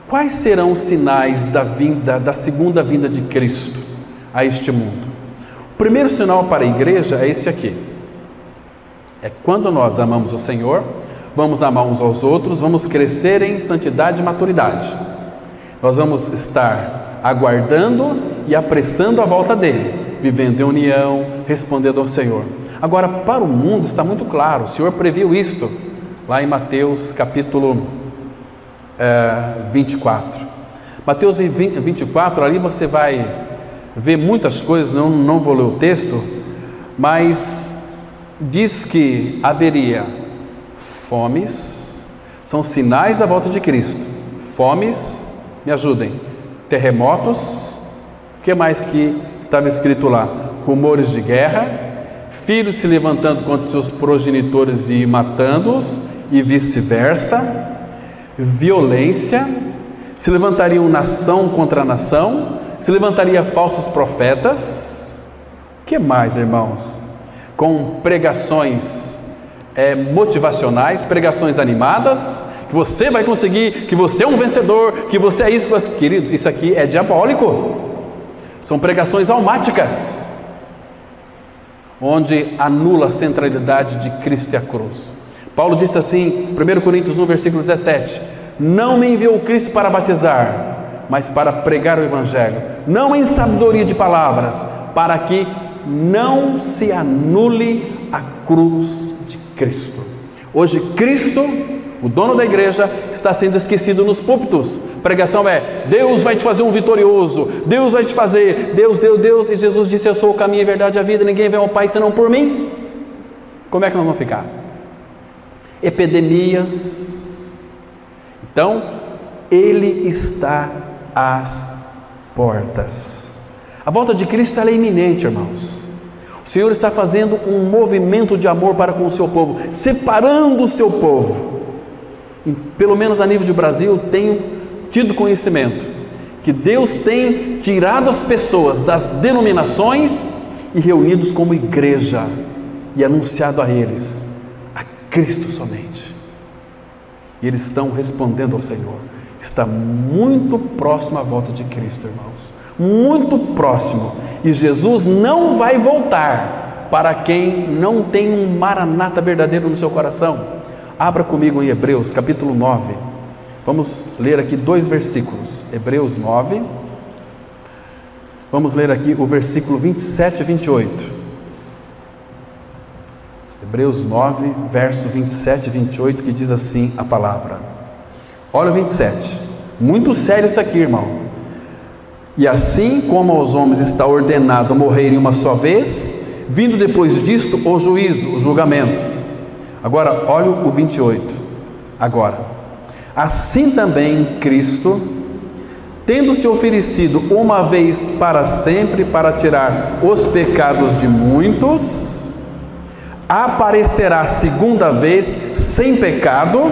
quais serão os sinais da segunda vinda de Cristo a este mundo? O primeiro sinal para a igreja é esse aqui. É quando nós amamos o Senhor, vamos amar uns aos outros, vamos crescer em santidade e maturidade. Nós vamos estar aguardando e apressando a volta dele, vivendo em união, respondendo ao Senhor. Agora, para o mundo está muito claro, o Senhor previu isto, lá em Mateus capítulo 24. Mateus 24, ali você vai ver muitas coisas, não vou ler o texto, mas diz que haveria fomes, são sinais da volta de Cristo. Fomes, me ajudem, terremotos, o que mais que estava escrito lá? Rumores de guerra, filhos se levantando contra seus progenitores e matando-os, e vice-versa, violência, se levantaria nação contra nação, se levantaria falsos profetas. O que mais, irmãos? Com pregações motivacionais, pregações animadas, que você vai conseguir, que você é um vencedor, que você é isso. Queridos, isso aqui é diabólico. São pregações almáticas, onde anula a centralidade de Cristo e a cruz. Paulo disse assim, 1 Coríntios 1, versículo 17: não me enviou Cristo para batizar, mas para pregar o Evangelho, não em sabedoria de palavras, para que não se anule a cruz de Cristo. Hoje Cristo, o dono da igreja, está sendo esquecido nos púlpitos. Pregação é: Deus vai te fazer um vitorioso, Deus vai te fazer, Deus, e Jesus disse: eu sou o caminho, a verdade e a vida, ninguém vem ao Pai senão por mim. Como é que nós vamos ficar? Epidemias. Então, Ele está às portas. A volta de Cristo ela é iminente, irmãos. O Senhor está fazendo um movimento de amor para com o seu povo, separando o seu povo. E, pelo menos a nível de Brasil, tem tido conhecimento que Deus tem tirado as pessoas das denominações e reunidos como igreja e anunciado a eles a Cristo somente. E eles estão respondendo ao Senhor. Está muito próximo a volta de Cristo, irmãos, muito próximo, e Jesus não vai voltar para quem não tem um maranata verdadeiro no seu coração. Abra comigo em Hebreus capítulo 9, vamos ler aqui 2 versículos, Hebreus 9, vamos ler aqui o versículo 27 e 28, Hebreus 9, verso 27 e 28, que diz assim a palavra. Olha o 27, muito sério isso aqui, irmão. E assim como aos homens está ordenado morrerem uma só vez, vindo depois disto o juízo, o julgamento. Agora, olha o 28, agora. Assim também Cristo, tendo se oferecido uma vez para sempre para tirar os pecados de muitos, aparecerá segunda vez sem pecado.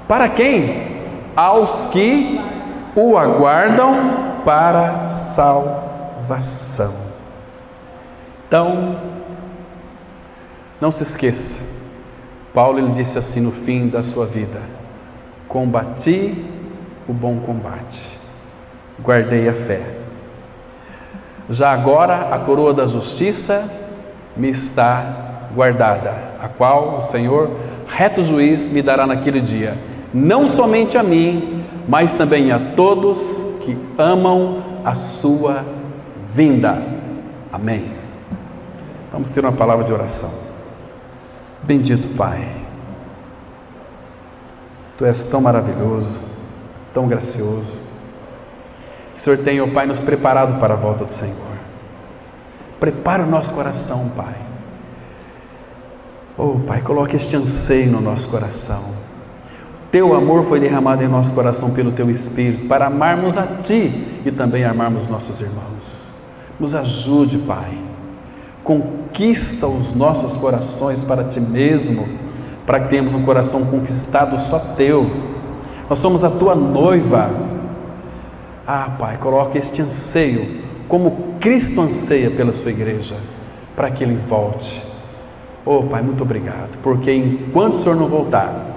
Para quem? Aos que o aguardam para salvação. Então, não se esqueça, Paulo ele disse assim no fim da sua vida: combati o bom combate, guardei a fé. Já agora a coroa da justiça me está guardada, a qual o Senhor, reto juiz, me dará naquele dia, não somente a mim, mas também a todos que amam a sua vinda. Amém. Vamos ter uma palavra de oração. Bendito Pai, Tu és tão maravilhoso, tão gracioso. O Senhor tem, ó Pai, nos preparado para a volta do Senhor. Prepara o nosso coração, Pai. Oh Pai, coloque este anseio no nosso coração. Teu amor foi derramado em nosso coração pelo Teu Espírito, para amarmos a Ti e também amarmos nossos irmãos. Nos ajude, Pai. Conquista os nossos corações para Ti mesmo, para que tenhamos um coração conquistado só Teu. Nós somos a Tua noiva. Ah, Pai, coloque este anseio, como Cristo anseia pela Sua igreja, para que Ele volte. Oh, Pai, muito obrigado, porque enquanto o Senhor não voltar,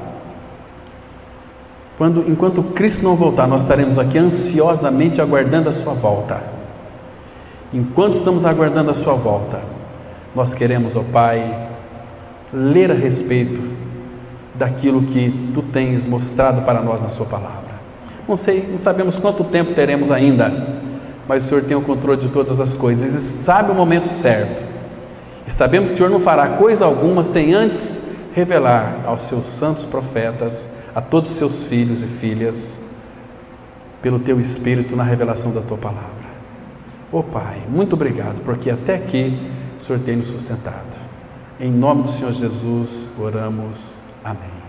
enquanto Cristo não voltar, nós estaremos aqui ansiosamente aguardando a Sua volta. Enquanto estamos aguardando a Sua volta, nós queremos, ó Pai, ler a respeito daquilo que Tu tens mostrado para nós na Sua palavra. Não sabemos quanto tempo teremos ainda, mas o Senhor tem o controle de todas as coisas e sabe o momento certo. E sabemos que o Senhor não fará coisa alguma sem antes revelar aos Seus santos profetas, a todos os Seus filhos e filhas, pelo Teu Espírito na revelação da Tua palavra. Ó Pai, muito obrigado, porque até aqui o Senhor tem nos sustentado. Em nome do Senhor Jesus oramos. Amém.